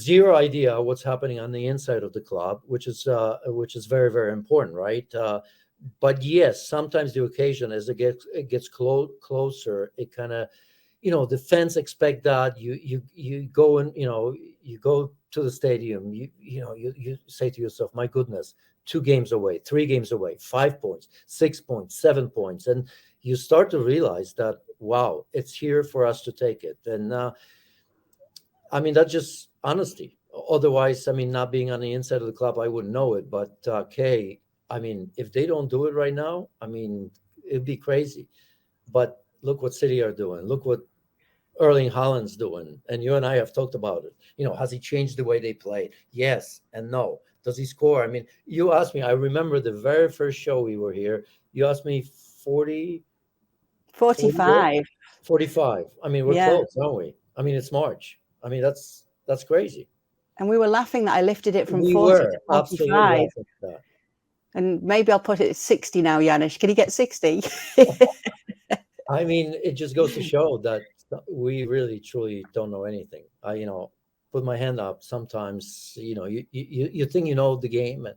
zero idea what's happening on the inside of the club, which is very, very important, right? But yes, sometimes the occasion, as it gets closer, it kind of, the fans expect that you go and you go to the stadium, you say to yourself, my goodness, 2 games away, 3 games away, 5 points, 6 points, 7 points, and you start to realize that, wow, it's here for us to take it. And I mean, that's just honesty. Otherwise, I mean, not being on the inside of the club, I wouldn't know it. But Kay, I mean, if they don't do it right now, I mean, it'd be crazy. But look what City are doing. Look what Erling Haaland's doing. And you and I have talked about it. Has he changed the way they play? Yes and no. Does he score? I mean, you asked me, I remember the very first show we were here, you asked me 40, 45. 45. I mean, we're close, aren't we? I mean, it's March. I mean, that's crazy. And we were laughing that I lifted it from 40 to 45. Absolutely. And maybe I'll put it at 60 now, Janusz. Can you get 60? I mean, it just goes to show that we really, truly don't know anything. I, put my hand up. Sometimes, you think you know the game,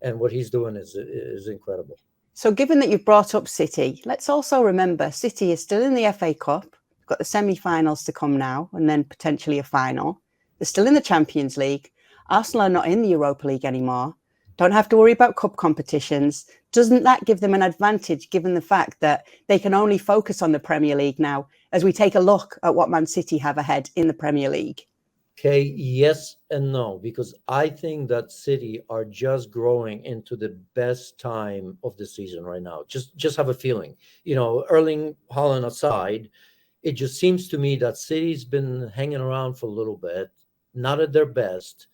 and what he's doing is incredible. So given that you've brought up City, let's also remember City is still in the FA Cup. We've got the semi-finals to come now, and then potentially a final. They're still in the Champions League. Arsenal are not in the Europa League anymore. Don't have to worry about cup competitions. Doesn't that give them an advantage, given the fact that they can only focus on the Premier League now, as we take a look at what Man City have ahead in the Premier League? Okay, yes and no, because I think that City are just growing into the best time of the season right now. Just have a feeling. Erling Haaland aside, it just seems to me that City's been hanging around for a little bit, not at their best,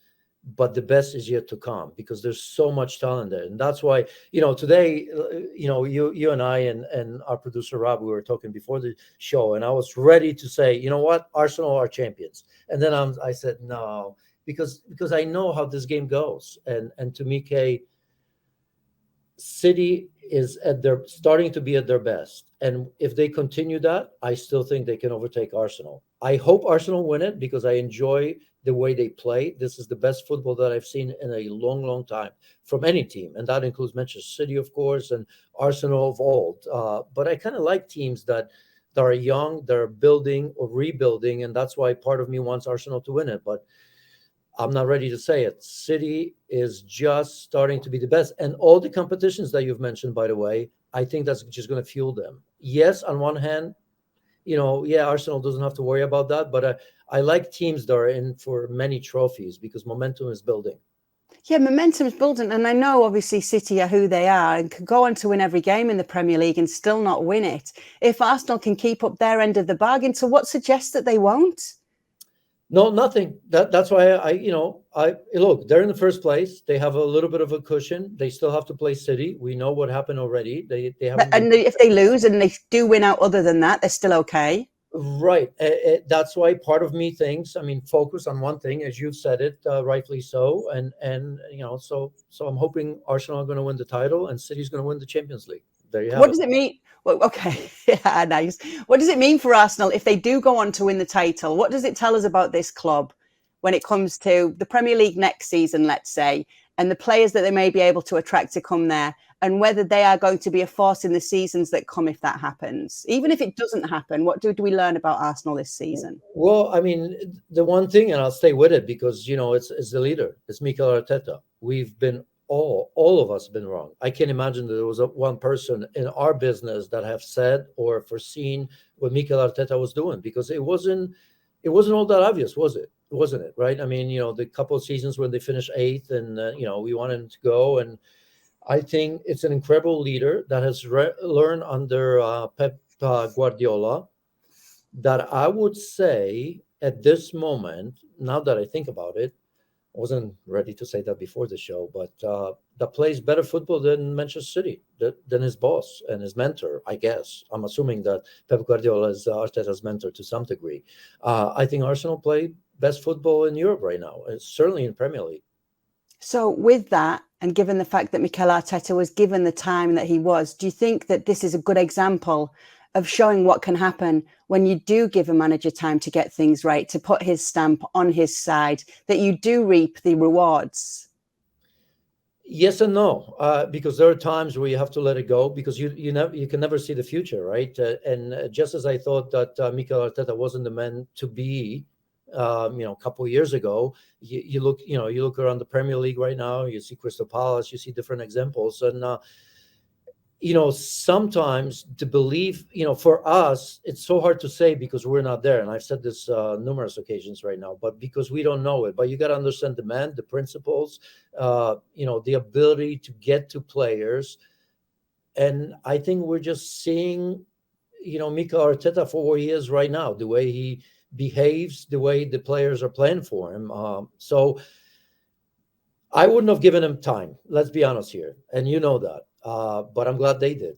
but the best is yet to come, because there's so much talent there. And that's why, today, you and I and our producer, Rob, we were talking before the show, and I was ready to say, you know what, Arsenal are champions. And then I said, no, because I know how this game goes. And to me, Kay, City is starting to be at their best. And if they continue that, I still think they can overtake Arsenal. I hope Arsenal win it, because I enjoy the way they play. This is the best football that I've seen in a long, long time from any team. And that includes Manchester City, of course, and Arsenal of old. But I kind of like teams that are young, that are building or rebuilding. And that's why part of me wants Arsenal to win it. But I'm not ready to say it. City is just starting to be the best. And all the competitions that you've mentioned, by the way, I think that's just going to fuel them. Yes, on one hand, Arsenal doesn't have to worry about that. But I like teams that are in for many trophies, because momentum is building. Yeah, momentum is building. And I know, obviously, City are who they are and can go on to win every game in the Premier League and still not win it. If Arsenal can keep up their end of the bargain, so what suggests that they won't? No, nothing. That's why I look, they're in the first place. They have a little bit of a cushion. They still have to play City. We know what happened already. They haven't. And if they lose and they do win out, other than that, they're still okay. Right. That's why part of me thinks, I mean, focus on one thing, as you've said it, rightfully so. And so I'm hoping Arsenal are going to win the title and City's going to win the Champions League. There you have it. What does it mean? Well, okay. Yeah, nice. What does it mean for Arsenal if they do go on to win the title? What does it tell us about this club when it comes to the Premier League next season, let's say, and the players that they may be able to attract to come there, and whether they are going to be a force in the seasons that come if that happens? Even if it doesn't happen, what do we learn about Arsenal this season? Well, I mean, the one thing, and I'll stay with it, because, it's the leader. It's Mikel Arteta. We've been all of us been wrong. I can't imagine that there was one person in our business that have said or foreseen what Mikel Arteta was doing, because it wasn't all that obvious, was it? Wasn't it? Right? I mean, the couple of seasons when they finished 8th, and we wanted him to go, and I think it's an incredible leader that has learned under Pep Guardiola. That I would say at this moment, now that I think about it, I wasn't ready to say that before the show, but that plays better football than Manchester City, than his boss and his mentor, I guess. I'm assuming that Pep Guardiola is Arteta's mentor to some degree. I think Arsenal play best football in Europe right now, certainly in Premier League. So with that, and given the fact that Mikel Arteta was given the time that he was, do you think that this is a good example of showing what can happen when you do give a manager time to get things right, to put his stamp on his side, that you do reap the rewards? Yes and no, because there are times where you have to let it go because you can never see the future, right? And just as I thought that Mikel Arteta wasn't the man to be, a couple of years ago, you look around the Premier League right now, you see Crystal Palace, you see different examples, and sometimes to believe, for us, it's so hard to say because we're not there. And I've said this numerous occasions right now, but because we don't know it. But you got to understand the man, the principles, the ability to get to players. And I think we're just seeing, Mikel Arteta for what he is right now, the way he behaves, the way the players are playing for him. So I wouldn't have given him time. Let's be honest here. And you know that. But I'm glad they did.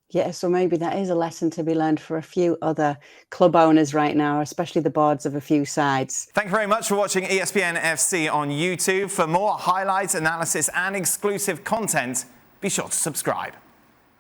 Yeah, so maybe that is a lesson to be learned for a few other club owners right now, especially the boards of a few sides. Thank you very much for watching ESPN FC on YouTube. For more highlights, analysis and exclusive content, be sure to subscribe.